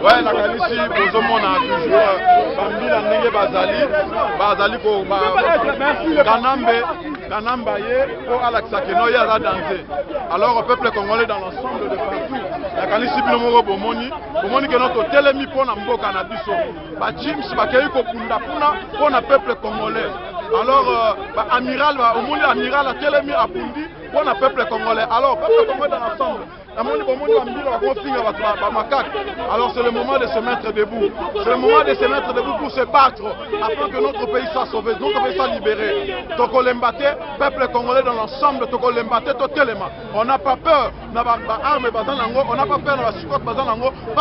Ouais, la Kalisi, vous avez toujours Bambila Nenge Bazali ko Kanamba pour Alaksakeno Yara danser. Alors au peuple congolais dans l'ensemble de partout, la Kalisi Bilomoro Bomoni que notre télémi pour Namboka Nabiso, James Bakei Kopunda pour le peuple congolais. Alors, amiral, au monde amiral, la télémi a pundi pour le peuple congolais. Alors, peuple congolais dans l'ensemble. Alors c'est le moment de se mettre debout. C'est le moment de se mettre debout pour se battre afin que notre pays soit sauvé, notre pays soit libéré. Toko Lembate, peuple congolais dans l'ensemble, Toko Lembate, totalement. On n'a pas peur, on n'a pas peur de la succote parce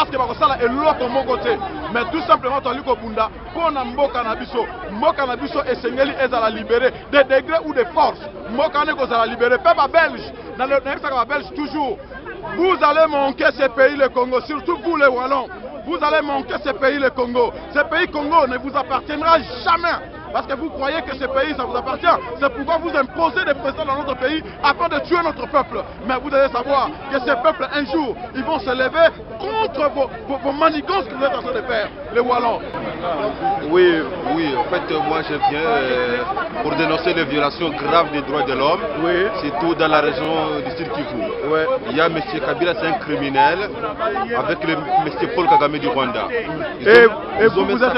que ça est l'autre mon côté. Mais tout simplement, Toliko Bunda, pour Mboka Nabiso, Mboka Nabiso et Sengeli est à la libérer, des degrés ou des forces. Mboka Nabiso à la libérer, peuple belge, dans le belge toujours. Vous allez manquer ce pays, le Congo, surtout vous les Wallons. Vous allez manquer ce pays, le Congo. Ce pays Congo ne vous appartiendra jamais. Parce que vous croyez que ce pays, ça vous appartient. C'est pourquoi vous imposez des présidents dans notre pays afin de tuer notre peuple. Mais vous devez savoir que ces peuples, un jour, ils vont se lever contre vos manigances que vous êtes en train de faire, les Wallons. Oui, en fait, moi je viens pour dénoncer les violations graves des droits de l'homme, surtout dans la région du Sud Kivu. Il y a M. Kabila, c'est un criminel, avec le M. Paul Kagame du Rwanda. Et vous êtes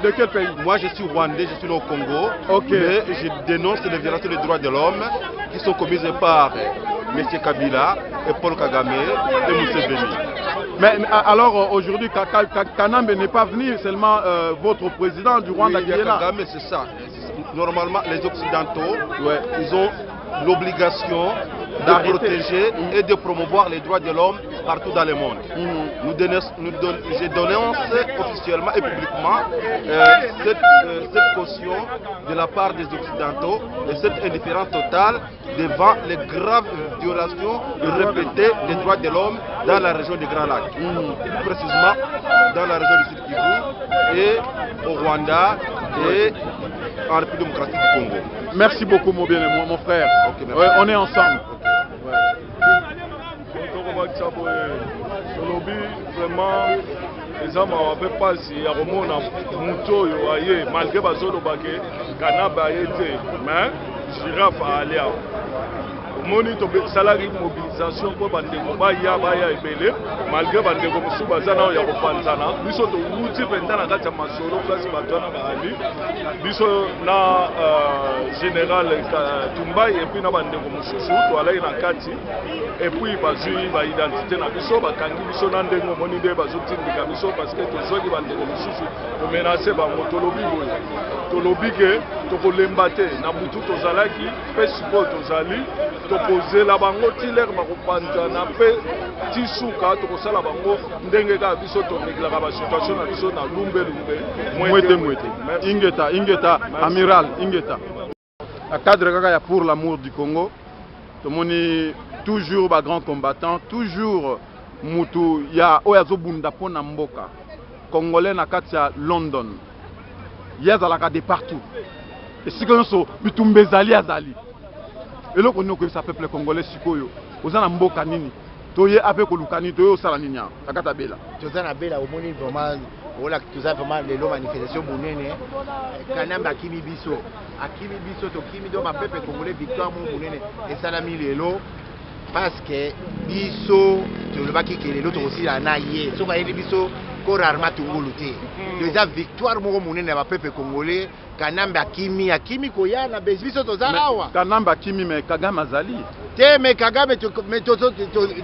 de quel pays? Moi je suis rwandais, je suis au Congo, mais je dénonce les violations des droits de l'homme qui sont commises par M. Kabila et Paul Kagame et Museveni. Mais alors aujourd'hui, Kanambe n'est pas venu, seulement votre président du Rwanda qui est là. Kagame, c'est ça. Normalement, les Occidentaux, ils ont l'obligation de protéger et de promouvoir les droits de l'homme partout dans le monde. Je dénonce officiellement et publiquement cette caution de la part des Occidentaux et cette indifférence totale devant les graves violations répétées des droits de l'homme dans la région du Grand Lac. Plus précisément dans la région du Sud Kivu et au Rwanda et en République démocratique du Congo. Merci beaucoup mon frère. On est ensemble. Vraiment, les hommes n'avaient pas si à Romona Mouto, malgré Bazolo Baké, Kanaba été, mais Giraffe a allé à Moni to salari mobilisation pour bandeko baya ebele malgré bandeko musu bazana ya kopanzana biso to wuti penda na kati ya masolo place batwana baali biso na général Tumbai et puis na bandeko mususu to alai na kati et puis bazui ba identité na biso bakangi biso na ndengo moni nde bazotindika biso parce que tozoki bandeko mususu to menacer ba motolobi boye tolobi ke to kolemba te na butu tozalaki pe siko tozali poser la bango tiler bakopanza na pe tisuka to kosala bango ndenge ka biso to négla ba situation na biso na lumbe mwete ingeta amiral ingeta a cadre kaka ya pour l'amour du Congo to moni toujours ba grand combattant toujours mutu ya oyazo bunda pona mboka congolais na kati ya London yazalaka de partout et sikonso bitumbezali azali. Et là, on a ça peuple congolais sikoyo. Aux en mboka nini. Toye avec kolukani toye osala nini ya. Akata bela. Tozana bela au moni vraiment voilà toza vraiment les manifestations bonene. Kanamba kimi biso. Akimi biso to kimi do ma peuple congolais victoire mon bonene. Et salami lelo parce que biso to le baki ke lelo to aussi la naie. So ba yeli biso ko rarement tunguluté. Déjà victoire mon bonene ba peuple congolais. Kanamba akimi koya na biso toza awa. Kanamba akimi me Kagame azali. Te me Kagame me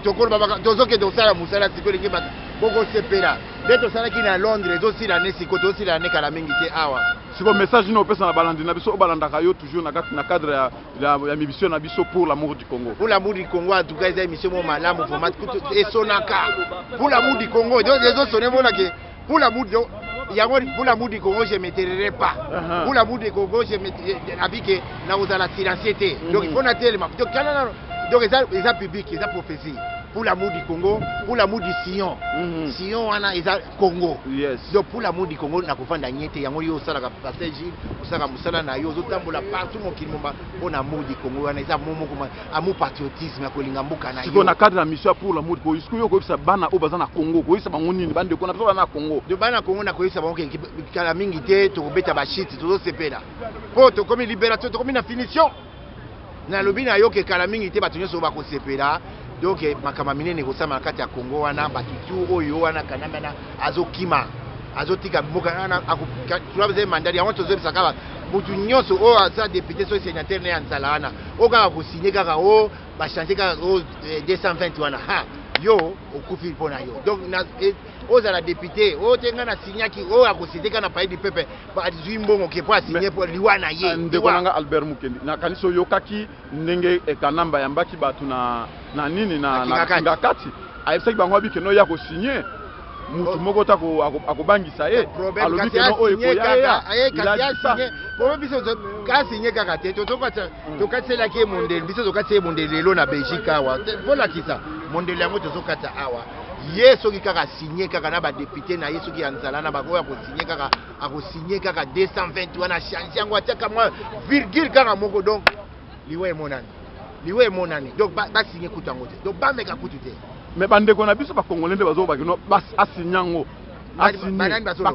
tokolo baba tozoke dosala musala siko lingi ba boko sepera. Beto sala ki na Londres zo sila ne siko to sila ne kala mingi te awa. Siko message no pesa na balandi na biso obalandaka yo toujours na cadre ya mission na biso pour l'amour du Congo. Pour l'amour du Congo en tout cas c'est mission mo malamu format et sonaka. Pour l'amour du Congo donc les autres sonné bona que pour l'amour pour l'amour du Congo, je ne m'éteinerai pas. Pour l'amour du Congo, je m'éteinerai pas. Donc il faut noter les maps. Donc ils ont public, ils ont prophétie. pour l'amour du Congo, pour l'amour du Sion. Sion wana eza Congo. Yes. Donc pour l'amour du Congo na kofanda nyete yango yo sala ka pasteur Gilles, osala musala na yo zotambola partout mon kilomba pour l'amour du Congo wana eza momo comme amour patriotisme ya kolinga mboka na yo. Siko na cadre la mission pour l'amour du Congo. Isiko yo ko bisa bana o baza na Congo, ko isa bango nini bande ko na bana Congo. De bana Congo na ko isa bango kala mingi te to kobeta ba shit to sepela. Po to comme libérateur to comme na finition. Na lobi na yo ke kala mingi te bato nyoso ba ko sepela. Donc makama minene ko sama kati ya Congo wana batutu oyo wana kanamba na azokima azotika mboka wana tulabe mandali yango tozo sakaba mutu nyoso o aza député so sénateur ne anzala wana o kaka ko signer kaka o ba changer kaka o 220 wana ha yo okufi pona yo donc na ozala député o tenga na signaki o akositeka na pays du peuple ba azui mbongo ke po signer pour liwana ye ndeko nanga Albert Mukendi na kaniso yokaki ndenge kanamba yambaki batu na nini na kingakati ayebisaki bango abike no ya ko signer mutu moko ta ko akobangisa ye alobi ke no oyo koya ya il a dit ça pour biso ka signer kaka te to katsela ke mondeli biso to katsela mondeli lelo na Belgique awa voilà qui ça mondeli yango to kata awa ye soki kaka signer kaka na ba député na ye soki anzala na bakoya ko signer kaka ako signer kaka 220 wana change yango ataka moi virgule kaka moko donc liwe monani donc ba signer kutango te donc ba meka kutu te mais bande ko na biso ba congolais nde bazo ba kino bas asinyango ba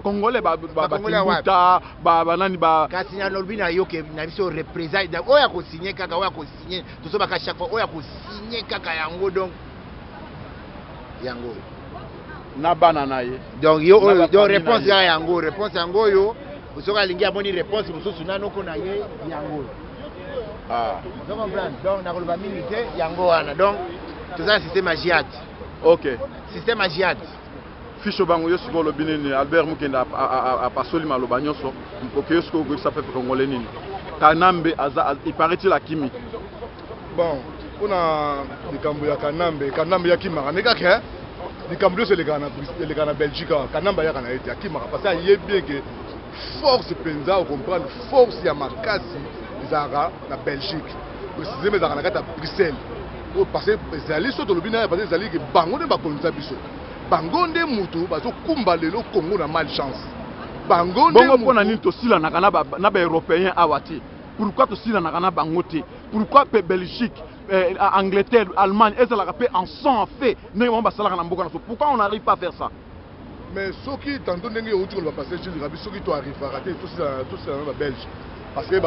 congolais ba timbuta ba nani ba kasi na lobi na yo ke na biso represent oya ko signer kaka oya ko signer to so ba ka chaque fois oya ko signer kaka yango donc yango na bana na ye donc yo donc réponse ya yango yo osoka lingi amoni réponse mususu nano ko na ye yango donc comprendre donc na koloba mingi te yango wana donc tout ça système agiat OK système agiat ficho bango yo siko lobi nini Albert Mukenda a pasoli maloba nyonso mpoke yo siko ko sape congolais nini Kanambe aza il la kimi bon kuna likambo ya Kanambe ya kimaka nekaka likambo yo le kana Belgique Kanambe ya kana ete kimaka parce que ye bien que force penza au comprendre force ya makasi ezaka na Belgique précisément ezaka na kata Bruxelles parce que ezali so to lobina parce que ezali ke bango nde bakonza biso bango nde mutu bazo kumba lelo Congo na malchance bango nde bongo pona nini tosila na kana na ba européen awati pourquoi tosila na kana bango te pourquoi Belgique Angleterre Allemagne ezala ka en sang en fait ne on ba sala na mboka na so pourquoi on n'arrive pas à faire ça mais soki tantôt ndenge outi ko ba passer Gilles Rabi soki to arrive à rater tout ça na Belge parce que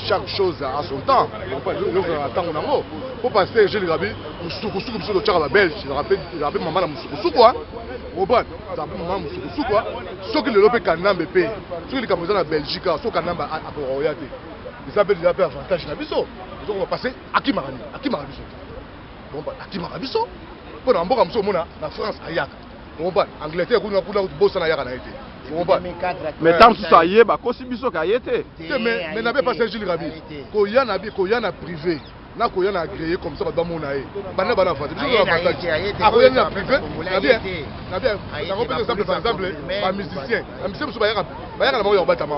chaque chose a son temps. Pour passer, je l'ai rappelé, je l'ai belge, je l'ai rappelé maman la moussou quoi. Au bas, ça rappelle maman moussou quoi. Ce qui le lopé Kanambe paye, ce qui est comme ça en Belgique, ce Kanambe a pour royauté. Ils appellent des avantages na biso. Donc on va passer à Kimarani, Bon bah à Kimarabiso. Pour en boire mona la France ayaka. Bon bah Angleterre kuna bossa na yaka na été. Mais tant que ça y est, bah kosi biso ka yete. Mais n'avait pas Gilles Rabi. Koya na privé. Na koya na agréé comme ça ba mona e. Bana avantage. Ah koya na privé. Na bien. Na repère exemple par exemple ba musicien. Un musicien so ba yaka na mo yo bata ma.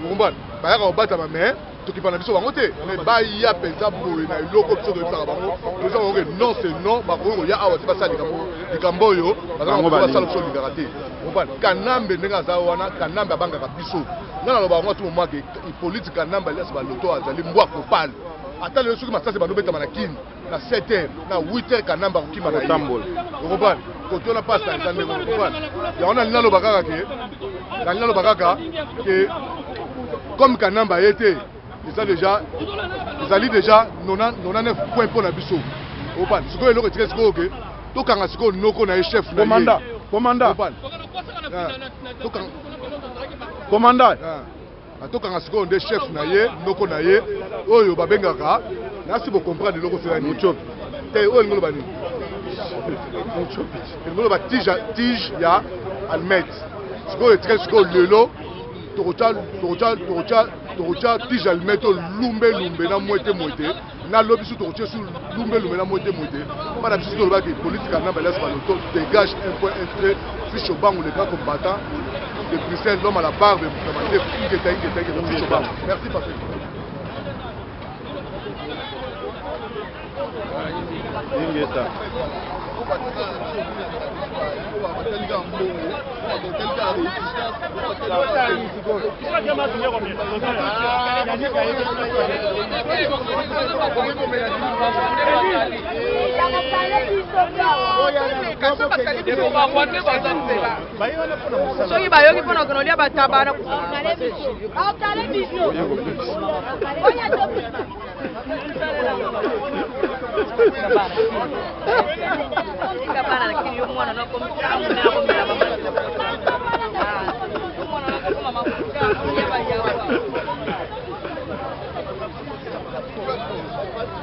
Vous comprenez? Ba yaka bata ma mais to ki bana biso bango te. Mais ba ya pensa boye na loko biso do bisa bango. Nous avons que non c'est non ba ko ya awa ba sa likambo yo. Ba ba sa l'option liberté. Kanambe ndenge za wana Kanambe abanga biso ngana loba ngo tout moment que politique Kanambe laisse ba loto azali mbwa kopal ata le soki masase bano beta manakini na 7h na 8h Kanambe kokima na tambola okobana koto na passe na ndenge okobana ya ona linalo bakaka que comme Kanambe a été ezali déjà 99 points pour na biso okobana siko eloko etikesi ko ke to kanga siko noko na chef na commandant atokanga sikoyo nde chef na ye ndoko na ye oyo babengaka nasi bocomprendre eloko sela muchopi te oyo lingo loba nini lingo loba tige ya almet sikoyo etikali sikoyo lelo tokotya tige almet oyo lumbe na mwete na lobi su tokotie su lumbe na mwete bana biso tolobaki politique Kanambe laisse baloto dégage un point un trait fiche au banc le grand combattant de Bruxelles l'homme à la barbe fiche au banc. Merci Patrick. Ingeta. soki bayoki mpona konolia batabana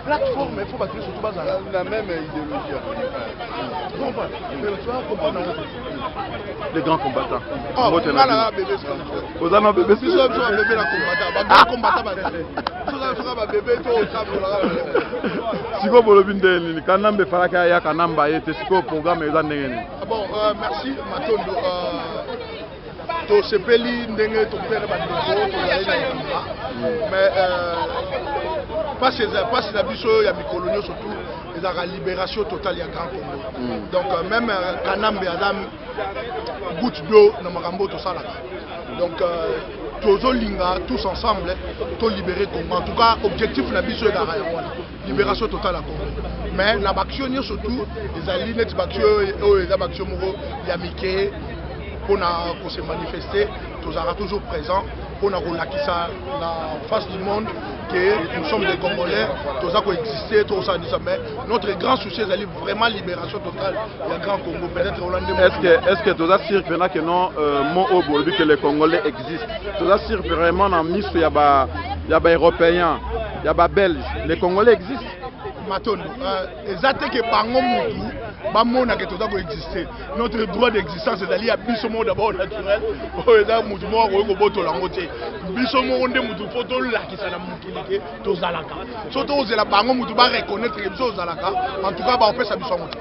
Plateforme, il faut battre surtout la même idéologie. Les grands combattants. Oh, bébé, vous avez un bébé, si vous avez un bébé, la combattant. Siko bolobinde ni kanambe faraka ya kanamba yete siko programme eza ndenge. Bon, merci Matondo. To sepeli ndenge to pere ba ndeko to ya mais pas la biso ya mikolonio surtout la libération totale ya Grand Congo. Donc même kanambe adam goutte d'eau na makambo to sala. Donc tozolinga tous ensemble to libérer Congo. En tout cas objectif na biso ya libération totale à Congo. Mais la action surtout les alliés net action les action moko ya mike pour se manifester, nous serons toujours présents pour nous relakisa la face du monde que nous sommes des Congolais, nous avons existé, mais notre grand souci est la vraiment libération totale du Grand Congo. Peut-être est-ce que tu as sûr que non, que les Congolais existent? Tu as sûr vraiment dans le il y a des Européens, il y a des Belges, les Congolais existent? Matondo, exactement que par nous exister. Notre droit d'existence est d'aller à Bissomo d'abord naturel.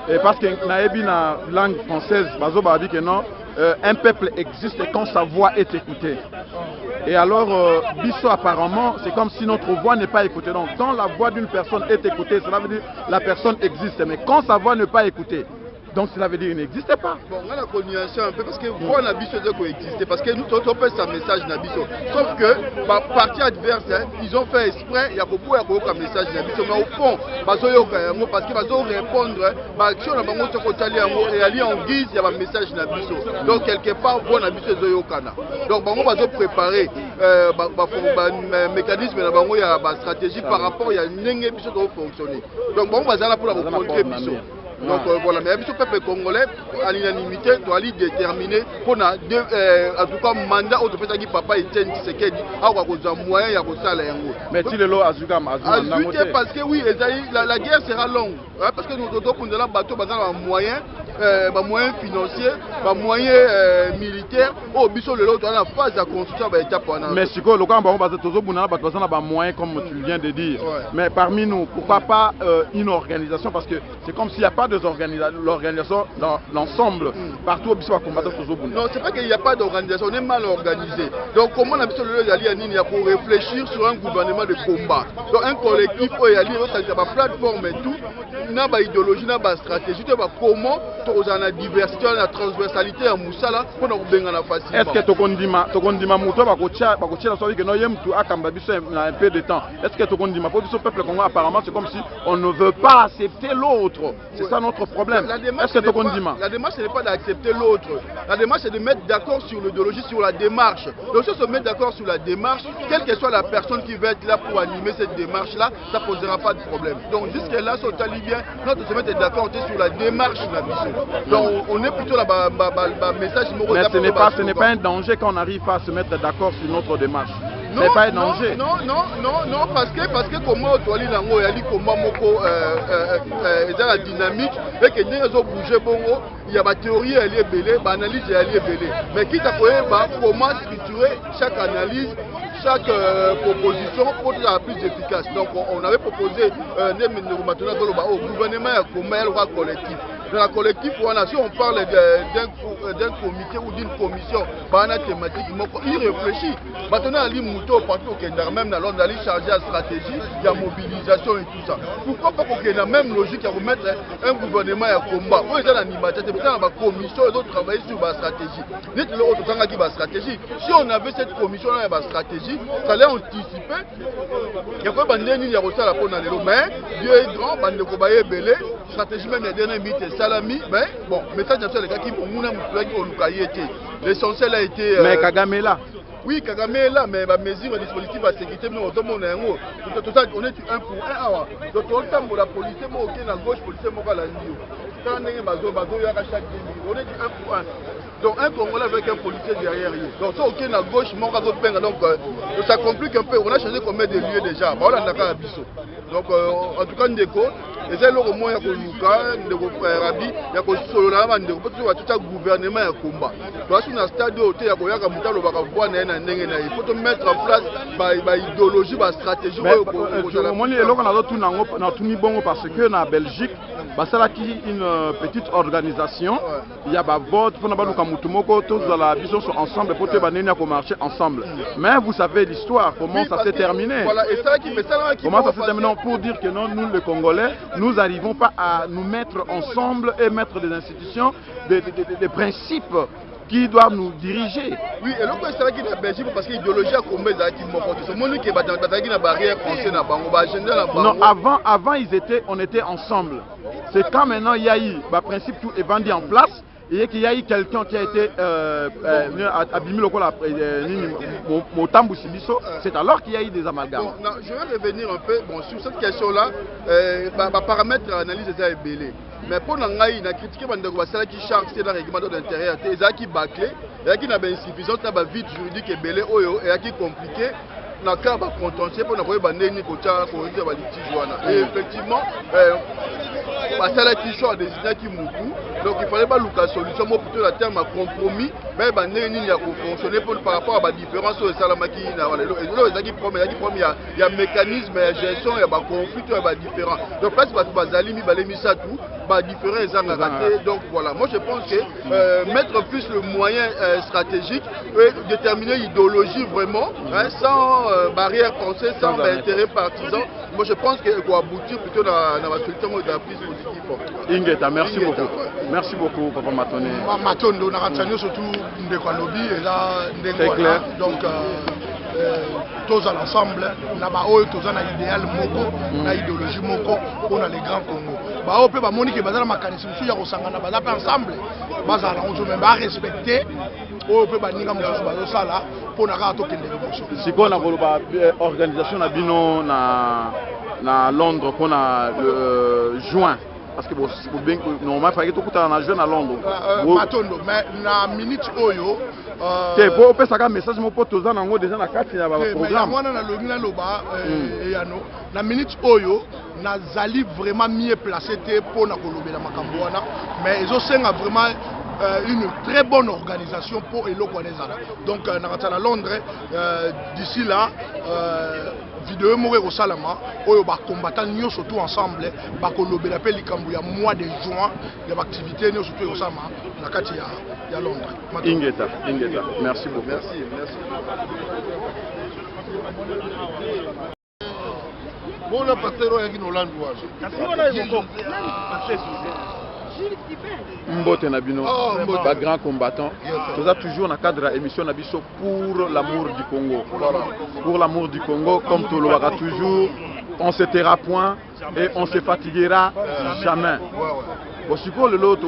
Et parce que la langue française, dit que non, un peuple existe quand sa voix est écoutée. Et alors, Bisso apparemment, c'est comme si notre voix n'est pas écoutée. Donc, quand la voix d'une personne est écoutée, cela veut dire que la personne existe. Mais quand sa voix n'est pas écoutée, donc cela veut dire qu'il n'existait pas. Bon, on a la coordination un peu parce que voix n'a Bisso de coexister. Parce que nous, on peut un message n'a Bisso. Sauf que, par partie adverse, ils ont fait exprès, il y a beaucoup de messages n'a Bisso. Mais au fond, parce qu'ils vont répondre, l'action et aller en guise, il y a un message n'a Bisso. Donc, quelque part, voix n'a Bisso de Yokana. Donc, on va préparer un mécanisme, il y a une stratégie par rapport à une Bisso de fonctionner. Donc, on va là pour la rencontrer Bisso. Donc voilà, mais le peuple congolais, à l'unanimité, doit aller déterminer qu'on a en tout cas mandat au fait que papa Etienne Tshisekedi a un moyen de faire ça. Mais tu le as ajouté parce que oui, la guerre sera longue. Parce que nous avons un bateau, un moyen financier, un moyen militaire. Au biso le lot, on a la phase de construction de l'étape. Mais si le camp a un moyen comme tu viens de dire. Mais parmi nous, pourquoi pas une organisation? Parce que c'est comme s'il n'y a pas l'organisation dans l'ensemble, partout au Bissau à combattre Tozobuna. Non, c'est pas qu'il n'y a pas d'organisation, on est mal organisé. Donc comment on a besoin de pour réfléchir sur un gouvernement de combat. Donc un collectif, il y a une plateforme et tout, il y a une idéologie, il y a une stratégie, comment on a la diversité, la transversalité à Moussala, pour nous bien facilement. Est-ce que Tokondima Mouto va coacher la soirée que nous avons un peu de temps? Est-ce que Tokondima, pour le peuple congolais, apparemment, c'est comme si on ne veut pas accepter l'autre. C'est ça notre problème. La démarche n'est pas d'accepter l'autre. La démarche c'est de mettre d'accord sur l'idéologie, sur la démarche. Donc si on se met d'accord sur la démarche, quelle que soit la personne qui va être là pour animer cette démarche-là, ça ne posera pas de problème. Donc jusque-là, si on t'allie bien, notre se mettre d'accord sur la démarche. Donc on est plutôt là, message. Mais ce n'est pas un danger quand on n'arrive pas à se mettre d'accord sur notre démarche. Ce n'est pas un danger. Non, parce que comment on doit lango et comment moko la dynamique et que nous avons bougé bongo, il y a ma théorie elle est belée, ma analyse elle est belée. Mais quitte à comment structurer chaque analyse, chaque proposition pour être la plus efficace. Donc on avait proposé au gouvernement collectif. dans la collectif, si on parle d'un comité ou d'une commission, une thématique, il réfléchit. Maintenant, il y a des partout au Kenya, même dans l'ordre, d'aller charger la stratégie, il y a mobilisation et tout ça. Pourquoi pas qu'au Kenya, même logique, à remettre un gouvernement à combat. Où est l'animateur? C'est peut-être la commission, ils doivent travailler sur la stratégie. Stratégie. Si on avait cette commission-là, la stratégie, ça allait anticiper. Il y a quoi, il y a aussi la peau dans les lots, mais Dieu est grand, il y a belé, stratégie même, il y a des minutes, salami, mais bon, message de les gars qui ont l'essentiel a été. Mais Kagame est là. Oui, Kagame est là, mais la mesure de dispositif de sécurité, nous, on est un haut. On est un pour un. Donc, on temps la police, on est à gauche, police, on est à la ligne. Quand on est à chaque ligne, on est un pour un. Donc, un Congolais avec un policier derrière lui. Donc, ça, on est à gauche, on est à gauche. Donc, ça complique un peu. On a changé combien de lieux déjà. On a un biseau. Donc, en tout cas, Ndeko, et c'est là au moins il y a Luka, Ndeko Rabi, il y a Solana, Ndeko, tout un gouvernement à combat. Donc, si on a un stade où il y a il faut mettre en place l'idéologie, la stratégie. Parce que en Belgique, c'est une petite organisation. Il y a un vote pour tous sont ensemble pour marcher ensemble. Mais vous savez l'histoire, comment ça s'est terminé. Comment ça s'est terminé pour dire que non, nous les Congolais, nous n'arrivons pas à nous mettre ensemble et mettre des institutions, des principes qui doivent nous diriger. Oui, et donc c'est là qu'il y a Belgique parce que l'idéologie a commis ça qui m'a porté. C'est mon qui est battu la barrière française na bango, agenda na bango. Non, avant on était ensemble. C'est quand maintenant il y a eu le principe tout est vendu en place. Et qu'il y a eu quelqu'un qui a été abîmé le c'est alors qu'il y a eu des amalgames. Non, je vais revenir un peu sur cette question-là. Paramètre analyse est ébélé. Mais pour nous, on a critiqué celle qui charge dans le règlement d'intérieur. Il y a qui bâclé, il y a qui n'a pas insuffisance, il y a vide juridique ébélé, il y a qui compliqué. Dans le cas de contentieux, pour nous, et effectivement, celle qui choisit des idées qui moutou. Donc il ne fallait pas la solution, mais plutôt la terme à compromis, mais il y a fonctionner par rapport à la différence sur le salamaki. Il y a un mécanisme, il y a gestion, il y a un conflit, il y a différent. Donc là, c'est différents. Donc voilà, moi je pense que mettre plus le moyen stratégique et déterminer l'idéologie vraiment, sans barrière française, sans intérêt partisan, moi je pense qu'il faut aboutir plutôt dans la solution de la prise positive. Ingeta, merci beaucoup. Merci beaucoup, Papa Matone. Matondo, surtout c'est clair. Donc, tous ensemble, on a tous un idéal moko, on a idéologie moko, on a les grands Congo. On peut Monique et Bazar Makanisme, si on a ensemble, Bazar, on peut respecter, on peut bannir un sala pour la rate aucune évolution. Si on a une organisation à Londres, qu'on a juin. Parce que normalement, il fallait que tu aies jeune à Londres. Matondo, mais na minute oyo. Tu peux faire un message pour tous les gens déjà dans la carte de programme. Na minute oyo, nazali vraiment mieux placé pour na kolobela makambo wana, mais ils ont vraiment une très bonne organisation pour Elo Kwanezala. Donc, à Londres, d'ici là, vidéo mourir au Salama, où les combattants surtout ensemble, il y a mois de juin, il y a activités surtout au Salama, il y a Londres. Ingeta, merci beaucoup. Merci. Bon, on a passé au Hollande. Mbote Nabino, pas grand combattant. Nous avons toujours dans le cadre de l'émission Nabiso pour l'amour du Congo. Pour l'amour du Congo, comme tout le monde toujours, on se taira point et on se fatiguera jamais. Bon, si pour le lot,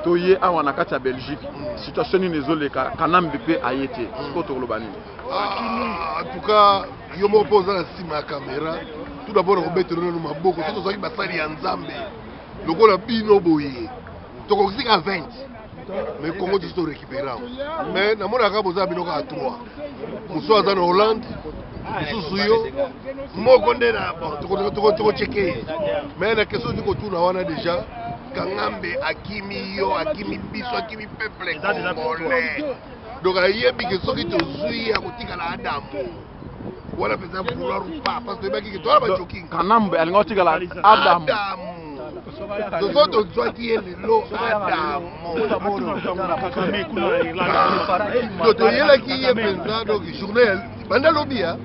toye a wanakati à Belgique, situation ni nezoleka, kanam bébé a été. En tout cas, yo me pose la cima caméra. Tout d'abord, on met le nom à beaucoup. C'est pour ça qu'il y a un Zambé. Le Congo a bino boye. Donc on dit à 20. Mais le Congo est récupéré. Mais dans mon cas, vous avez à 3. Nous sommes en Hollande. Nous sommes mais la question du retour, on a déjà Kangambe, Akimi, Akimi Biso, Akimi Peuple congolais. Donc il y a des gens qui sont à côté de Adam. Voilà, peut-être vouloir ou pas. Parce que les gens qui sont à Kanambe, elle est à Adam. tozo tozwaki ye lelo toyelaki ye mpenza donc journée banda lobi ya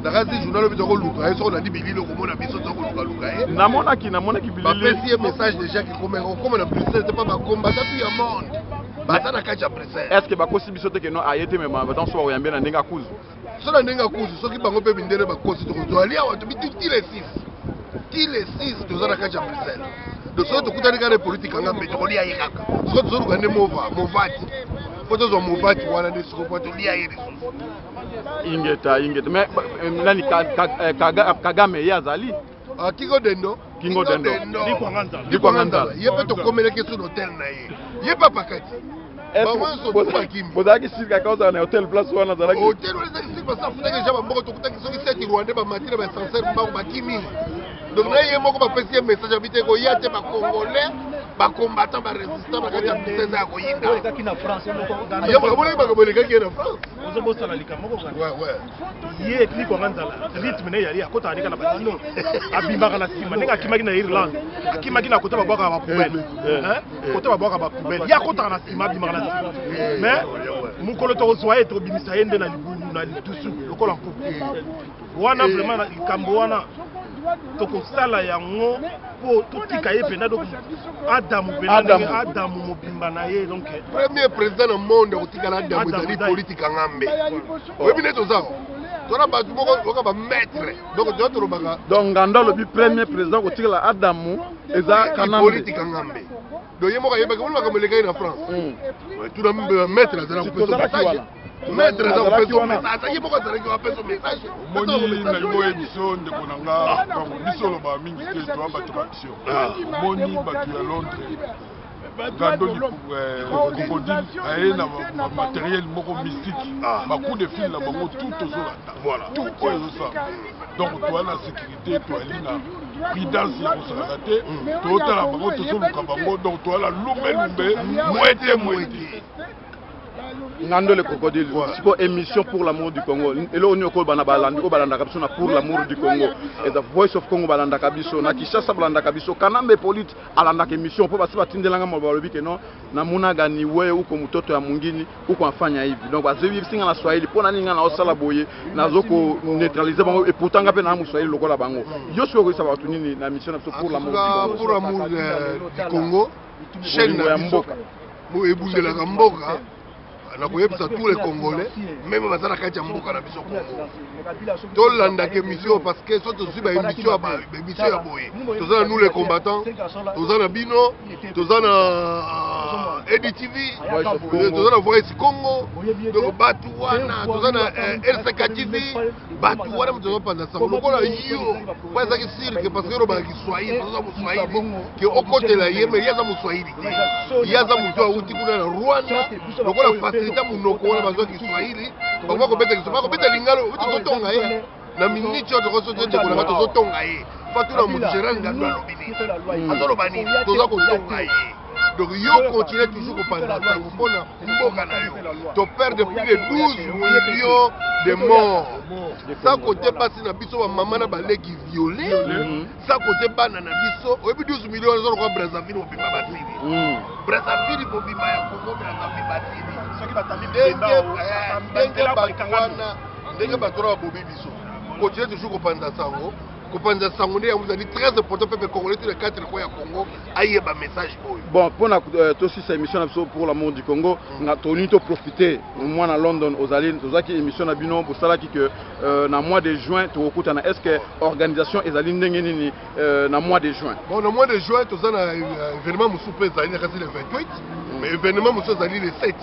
nakasi journal lobi tokoluka ye soko nandi bilili okomona biso tokolukaluka ye namonaki bilili bapesi ye message déjà kokoma na Bruxelles te pa bakombata tu ya monde baza na kati ya Bruxelles. Est-ce que bakosi biso te keno aye te mema baton so oyambe na ndenge akuzu so na ndenge akuzu soki bango mpe bindele bakosi tokozwali awa tobitu ti le 6 toza na kati ya Bruxelles donc soki tokutani kaka na politique anga mbe tokolia ye kaka soki tozoluka nde movati po tozwa movati wana nde siko po tolia ye lisusu ingeta mais nani Kagame ye azali Kingo Dendo Dikwanga Nzala ye mpe tokomelaki so na hotel na ye ye mpe pakati bozalaki sika kaozala na hotel place wana azalaki hotel wana ezalaki sika basa futaki deja bamoko tokutaki soki seti rwandais bamati na basancer mbango bakimi donc na ye moko bapesi ye message abi te koya te bacongolais bacombattant barésistant bakati ya biseza ya koyinda amonaki bakabolekaki ye na France ozobosala likambo ye Dikwanga Nzala rythme ne yali akota alika na batino abimaka na nsima ndenge akimaki na Irlande akimaki na kota babwaka bapoubele kota babwaka bapoubele ye akotaka na nsima abimaka na nsima mais mokolo tokozwa ye tobimisa ye nde na libulu na litusu lokola mpuku wana vraiment likambo wana tokosala yango po totika ye pena donc Adamu mobimba na ye donc premier président na monde kotikala Adamu ezali politique angambe oyebi nde toza tona bato moko oka bamaître donc toza tolobaka donc nganda olobi premier président kotikala Adamu eza kanambe politique angambe donc ye moko ayebaka moni makambo elekai na France tuna maître azala kopesa message maître azala kopesa message ye moko azalaki kopesa message omoni na yo biso ndeko na nga biso oloba mingi te toa bato baction omoni bato ya Londres gandoli crocodile aye na matériel moko mystique bacoup de fil na bango tout tozolanda tout oyo ezosala donc toa na sécurité toali na prudence ya kosalaka te tootala bango tozoluka bango donc toala lumbe mwete ngando le crocodile siko émission pour l'amour du Congo elo oni ko bana balandi ko balanda kabiso na pour l'amour du Congo et the voice of Congo balanda kabiso na Kinshasa balanda kabiso kanambe polite alanda ka émission po basi batindelanga mabalobi ke non na muna gani we uko mtoto ya mungini uko afanya hivi donc bazebi singa na Swahili pona ninga na osala boye nazoko neutraliser bango et pourtant ngape na Swahili lokola bango yo siko ko saba tunini na mission pour l'amour du Congo chaîne na mboka mo ebundela ka mboka na koyebisa tous les Congolais même baza na kati ya mboka na biso Congo tolandaka émission parce que so tozwi baémission ya boye toza na nous les combattants toza na bino toza na EDTV toza na Voice Congo donc bato wana toza na LCK TV bato wana tozopanda sango lokola yo po ezalaki cirque parce que olobaka Kiswahili toza moswahili ke okotela ye mais ye aza moswahili te ye aza moto awuti kuna na Rwanda lokola facilita monoko wana bazwa Kiswahili bakoma kobeta Kiswahili bakobeta lingalo tozotonga ye na miniti oyo tokosotekolanga tozotonga ye fatuna moto Gérard Ngando alobi nini azoloba nini toza kotonga ye donc yo continue toujours kopanza sango mpona mboka na yo to perdre plus de 12 millions de morts sa kote basi na biso bamama na baleki violé sa kote bana na biso oyebi 12 millions ezolokola Brazzaville mobimba basili Brazzaville mobimba ya Congo Brazzaville basili ndenge bato wana ndenge bato wana babobi biso continue toujours kopanza sango kopanza sango nde yango ezali très important mpe congolais tous les 4 coins ya Congo ayeba message oyo bon mpona tosisa émission na biso pour l'amour du Congo nga toni toprofite mwana London ozali tozalaki émission na bino bosalaki ke na mois de juin tokokutana est ce que organisation ezali ndenge nini na mois de juin bon na mois de juin toza na événement mosusu mpe ezali na kasi le 28 mais événement mosusu ezali le 7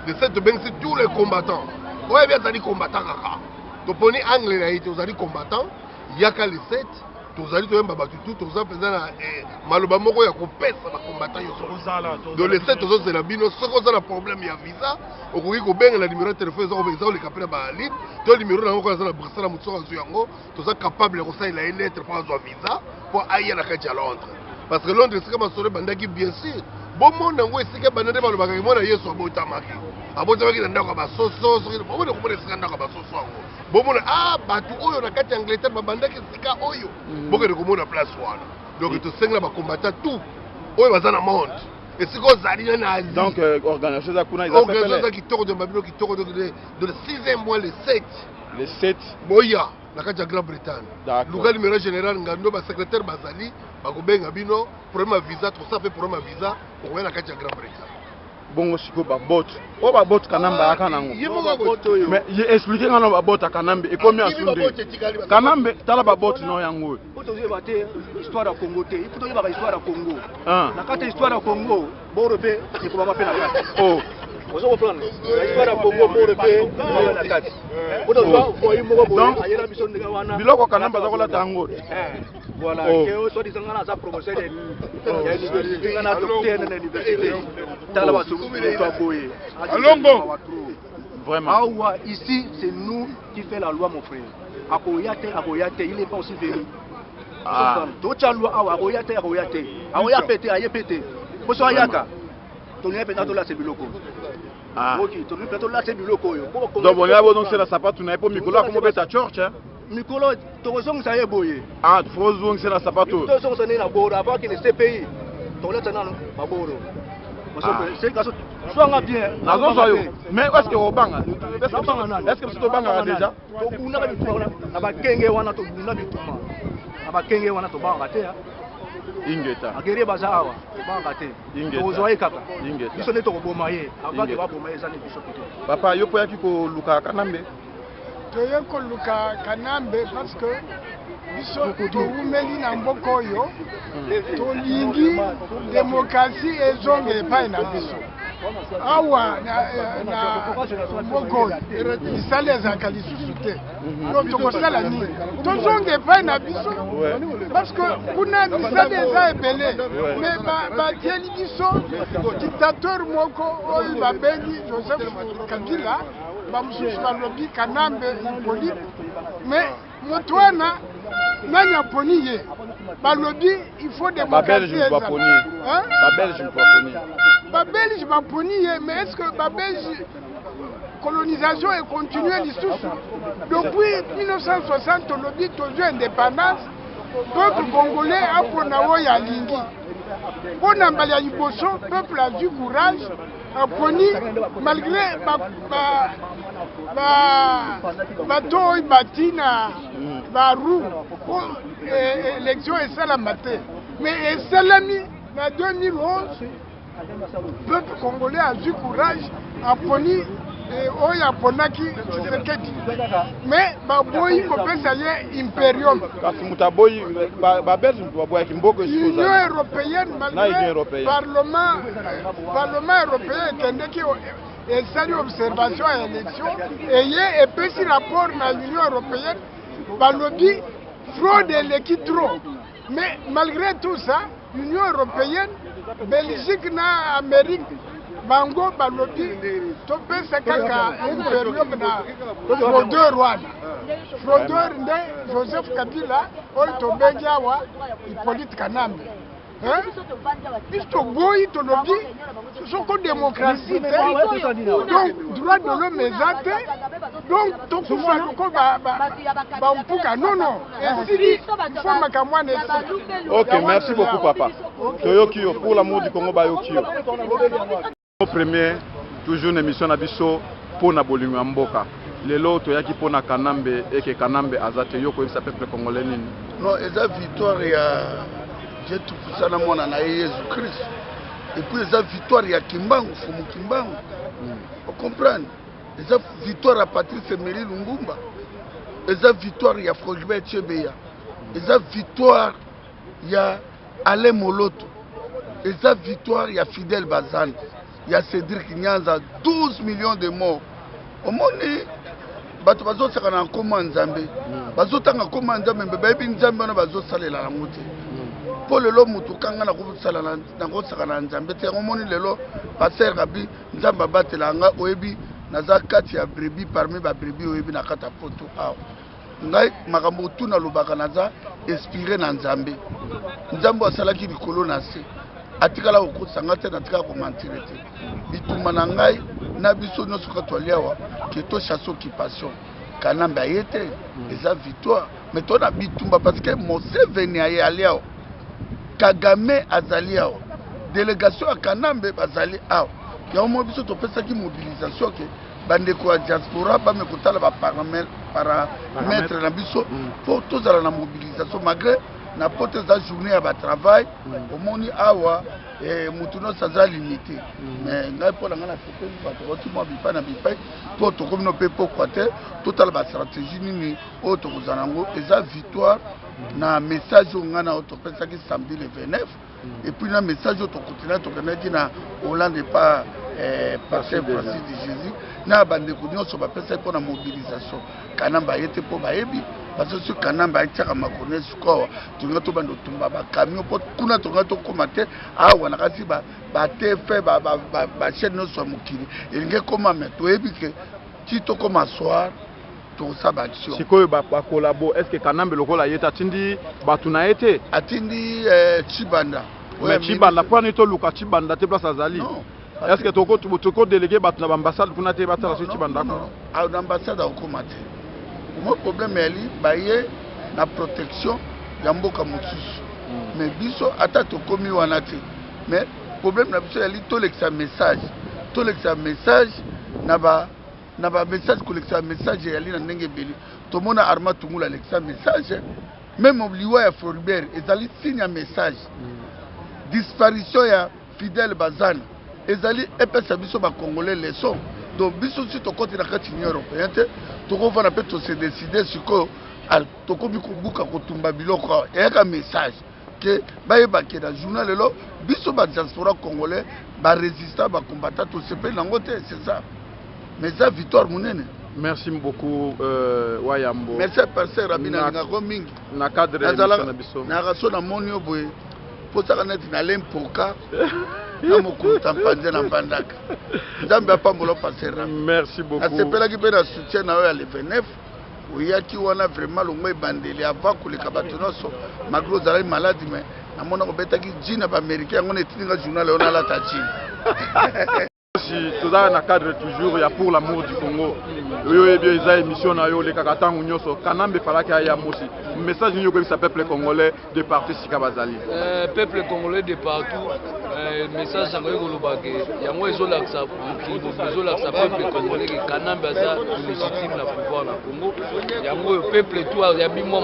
le 7 tobengisi tous les combattants oyo ebi azali combattant kaka toponi angle na ye te ozali combattant yaka le 7 tozali toyemba bato tu toza mpenza na maloba moko ya kopesa bacombattant nyonso do le 7 tozozela bino soki oza na problème ya visa okoki kobenga na numéro ya telefone eza oleka mpe na balibre to numéro na yango kaka aza na bruxelles na motu soki azwi yango toza capable ya kosalela ye lettre mpo azwa visa mpo aya na kati ya Londres parce que Londres esika masolo ebandaki bien sûr bomona yango esika ebanda nde balobaka mwana Yesu abotamaki na ndako ya basoso bomona komona esika ndako ya basoso yango bomona bato oyo na kati ya Angleterre babandaki esika oyo bokende komona place wana donc tosengela bacombattant tout oyo baza na monde esika ozali na asie donc organisation eza kuna organisation eza kitoko de mabino kitoko de le 6e mois le 7 le 7 boya na kati ya Grande-Bretagne D'accord. luka numéro général ngando basecrétaire bazali bakobenga bino problème ya visa tosa fe problème ya visa okoya na kati ya Grande-Bretagne bongo siko babote oyo babote kanambe ayaka nango mais ye explique nga no babote kanambe ekomi asunde kanambe tala babote no yango oyo tozoyeba te histoire ya Congo te ipo toyebaka histoire ya Congo na kati ya histoire ya Congo boro mpe ekobama mpe na kati ozo comprendre na histoire ya Congo boro mpe ekobama na kati otoza foyi moko boye ayela biso ndenge wana biloko kanambe aza kolata yango voilà ke so disanga na za promotion ya université nga na docteur na université tala ba suku to boye alongo vraiment awa ici c'est nous qui fait la loi mon frère akoyate il est pas aussi venu tocha loi awa akoyate akoya pete aye pete poso ayaka tonya pete to la sebiloko ok to pete to la sebiloko yo donc bon là donc c'est la sapatu na epo mikolo comme beta church mikolo to zonga ye boye faut zonga c'est la sapatu to zonga na boro avant que le CPI to la tana baboro c'est que soit bien nazo soyo mais est-ce que obanga est-ce que c'est obanga déjà to kuna bituma na bakenge wana to kuna bituma abakenge wana to banga te ingeta agere bazawa banga te ozoye kaka ingeta biso ne to koboma ye avaki baboma ye zani biso pete papa yo po yaki ko luka kanambe to ye ko luka kanambe parce que biso to umeli na mboko oyo to lingi démocratie ezonge epai na biso awa na mboko misala ezalaka lisusu te donc tokosala nini tozonga epai na biso parce que kuna misala eza ebele mais batieli biso dictateur moko oyo babengi Joseph Kabila bamosusu balobi kanambe hippolyte mais moto wana nani aponi ye balobi il faut démocratie babelge baponi ye mais est-ce que babelge colonisation est continuée lisusu depuis 1960 tolobi tozwi indépendance peuple congolais apona oyo alingi mpona mbala ya liboso peuple azwi courage aponi malgré bato oyo bati na baru po élection esalama te mais esalami na 2011 peuple congolais azwi courage aponi oyo aponaki Tshisekedi mais baboyi kopesa ye imperium kasi mutu aboyi babelge mutu baboyaki mboko union européenne malgré parlement européen ekendeki esali observation ya élection eye epesi rapport na union européenne balobi fraude eleki trop mais malgré tout ça union européenne Belgique na Amérique bango balobi topesa kaka imperium na fraudeur wana fraudeur nde Joseph Kabila oyo tobengi awa Hippolyte Kanambe biso toboyi tolobi soko démocratie te donc droit de l'homme eza te donc tokufa loko bampuka non esili fo makambo wana esili. Ok, merci beaucoup papa toyoki yo pour l'amour du Congo bayoki yo premier toujours une émission na biso pona bolingo ya mboka lelo toyaki pona Kanambe eke Kanambe azate yo koyebisa peuple congolais nini non eza victoire ya Dieu tout na mwana na Jésus Christ et puis eza victoire ya Kimbangu fumu Kimbangu on comprend eza victoire ya Patrice Emery Lumumba eza victoire ya Frogibert Chebeya eza victoire ya Alain Moloto eza victoire ya Fidel Bazan ya Cédric Nyanza 12 millions de morts omoni bato bazosaka na nkoma nzambe bazotanga nkoma nzambe mbe bayebi nzambe wana bazosalela yango te mpo lelo mutu kanga nakosaka na nzambe te yango omoni lelo paster kabi nzambe abatela nga oyebi naza kati ya brebi parmi babrebi oyebi na kati ya poto awa ngai makambo otuna alobaka naza inspiré na nzambe nzambe asalaki likolo na se atikala kokosanga te natikala komantire te bitumba na ngai na biso nyonso kati aliawa ke tochasse occupation Kanambe aye te eza victoire mais tona bitumba parce que Museveni aye aliawa Kagame azali awa délégation à Kanambe bazali awa ya au moins biso to pesa ki mobilisation ke bande ko diaspora ba me kotala ba paramètre na biso pour tous à la mobilisation malgré na pote za journée à ba travail au moni awa mutuno saza limité mais ngai pour la ngana fete ba to mo bipa na bipa pour to comme no pe pourquoi te total ba stratégie nini o to kozanango eza victoire na message ngana o to pesa ki samedi le 29 et puis na message to continue to kanaki na Hollande pas passer Francis de Jésus na bande ko nyonso ba pesa pour na mobilisation Kanamba yete po ba yebi parce que Kanamba itaka makone score tunga to bando tumba ba camion pour kuna tunga to komate awa na kasi ba te fait ba chaîne no so mukili elinge koma meto yebi ke tito koma soir to sabaction sikoyo ba collabo est-ce que Kanambe lokola yeta tindi batuna été atindi Chibanda mais Chibanda pour ne to luka Chibanda te place azali est-ce que toko délégué batuna ambassade pour na te batala sur Chibanda non a l'ambassade au komate mon problème eli baye na protection ya mboka mosusu mais biso ata to komi wana te mais problème na biso eli to lexa message na ba message collecteur message yali na ndenge beli to mona arma tumula lexa message même obliwa ya Foribert ezali signe ya message disparition ya Fidèle Bazana ezali epesa biso ba congolais leçon donc biso si to côté na kati Union européenne te to ko vana pe to se décider siko al to ko bi ko buka ko tumba biloko eka message que ba ke na journal lelo biso ba diaspora congolais ba résistant ba combattant to se pe nangote c'est ça. Mais ça, victoire Mounene. Merci beaucoup, Wayambo. Merci, Pasteur Rabina Ngagoming. Na cadre de l'émission. Na raison na monio boy. Pour ça qu'on est dans l'impoka. Na moko tampanze na pandaka. Nzambe pa mbolo Pasteur. Merci beaucoup. Asepela ki pe na soutien na yo le 29. Oyaki wana vraiment le moy bandeli avant que les kabatonoso magro zala malade mais na mona ko betaki jina ba américain ngone tinga journal on a la tachine. Si tout ça dans cadre toujours il y a pour l'amour du Congo yo bien ils a émission na yo les kakatangu nyoso Kanambe falaki ya mosi message nyo ko sa peuple congolais de partout sika bazali peuple congolais de partout message ça ko lobake yango ezolakisa mukili ezolakisa peuple congolais que Kanambe aza légitime na pouvoir na Congo yango peuple tout ya bimwa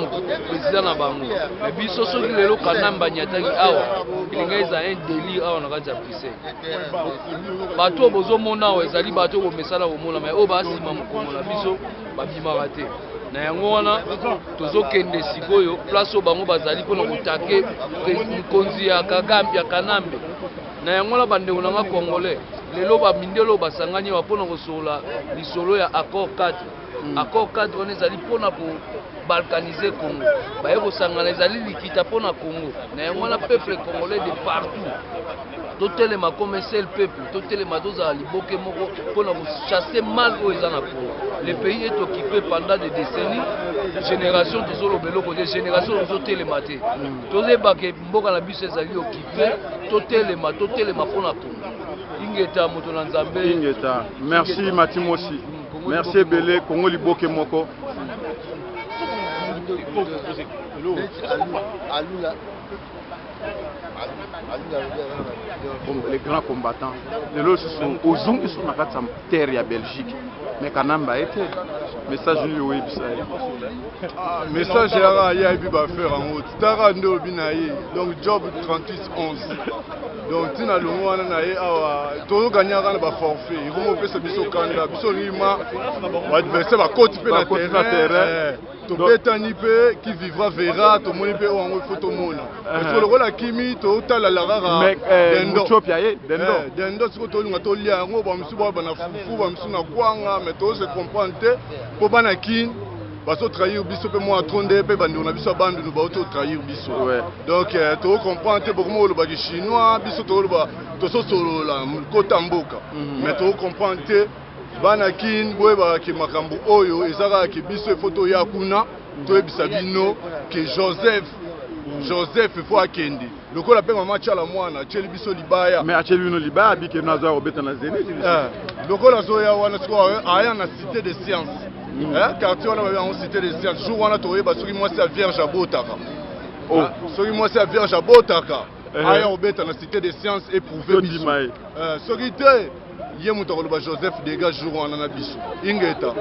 président na bango mais biso soki lelo Kanambe nyataki awa ilinga eza un délire awa na kaza prise bato bozomona ezali bato bo mesala bomona mais o basima mokongo na biso babimaka te na yango wana tozokende sikoyo place o bango bazali mpona kotake mokonzi ya Kagame ya Kanambe na yango na bandeko nanga congolais lelo bamindelo basangani mpona kosola lisolo ya accord 4 accord 4 wana ezali mpona balkaniser Congo baye kosangana ezali likita mpona Congo na yango wana peuple congolais de partout totelema comme un seul peuple totelema tozala liboke moko mpona kochasser mal oyo eza na Congo. Le pays est occupé pendant des décennies génération tozolobela kote génération tozotelema te tozebake mboka na biso ezali occupé totelema mpona Congo ingeta moto na Nzambe ingeta merci Matimosi merci ebele Congo liboke moko les grands combattants les lots sont aux gens qui sont dans la terre ya Belgique mais Kanamba était message nous oui message ya bi ba faire en haut tara ndo binayi donc job 3811 donc tina longo wana na ye awa to gagner na ba forfait ils vont pesa biso kanda biso lima ba adversaire ba côte pe na terrain to betani pe qui vivra verra to moni pe wango photo mona to lokola kimi to tala la rara dendo dendo siko to lunga to lia ngo ba msuba bana fufu ba msuna kwanga mais to se comprendre po bana kin baso trahir biso pe moi tronde pe bandi on a biso bande nous ba auto trahir biso donc to comprendre beaucoup mo lo ba chinois biso to lo ba to so solo la kota mboka mais to comprendre bana kin boye ba ki makambu oyo ezaka ki biso photo ya kuna to ebisa bino que Joseph faut akende lokola pe mama chala mwana cheli biso libaya mais acheli bino libaya bike nazo obeta na zene lokola zo ya wana siko aya na cité de sciences quartier wana ba en cité de sciences jour wana to yeba soki moi c'est vierge abotaka soki mwasi ya vierge abotaka aya obeta na cité des sciences éprouvé biso soki te ye moto akoloba Joseph Dega jour wana na biso ingeta